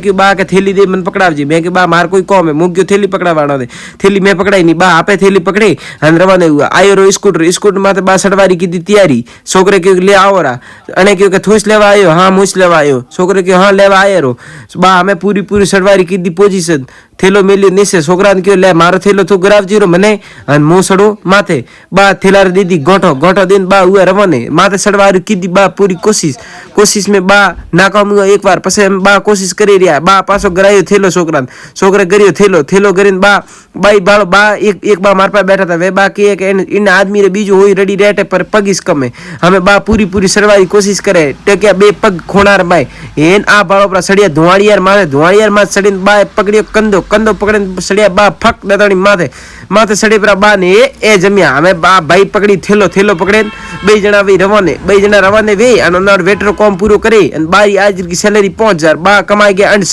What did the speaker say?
क्यों बा के थैली दे मन पकड़ावजे मैं कि बा मार कोई कॉम है मुक गयो थैली पकड़ावानो दे थैली मैं पकड़ाई नहीं बा आपे थैली पकड़ी अन रवाने हुआ आयो रो स्कूटर माथे बा सड़वारी की दी तैयारी छोकरे क्यों ले आओ रा अने क्यों के थूस लेवा आयो हाँ मूछ लेवा आयो छोकरे क्यों हाँ लेवा आयो रो बा हमें पूरी सड़वारी की दी पोजीशन थेलो मेल्यो नीचे छोकरा क्यों ले मारो थेलो तू ग्राफ जीरो मने अन मुंह सड़ो माथे बा थेला दीदी गोठो दिन बा हुआ रवाने माथे सड़वारी की दी बा पूरी कोशिश में बा नाकाम हुआ एक बार पसे बा कोशिश करी रिया बा पासो गरायो थेलो छोकरा गरियो थेलो करीने बा बाई बाळो बा एक बा मार पे बैठा था वे बा के इन आदमी रे बीजो होई रेडी रेटे पर पगीस कमे हमें बा पूरी सड़वारी कोशिश करे टेक्या बे पग खोणार बाई एन आ बाळो पर सड़िया धुआड़ियार माथे सड़ीने बा पकड़ियो कंदो पकड़ीने सड़िया बा फक देताणी माथे सड़ी पर बा ने ए जम्या हमें बा भाई पकड़ी थेलो पकड़े बे जना रवाने वे अन वेटर कॉम पूरो करे बारी आज की सैलरी 5000 बा कमाई गया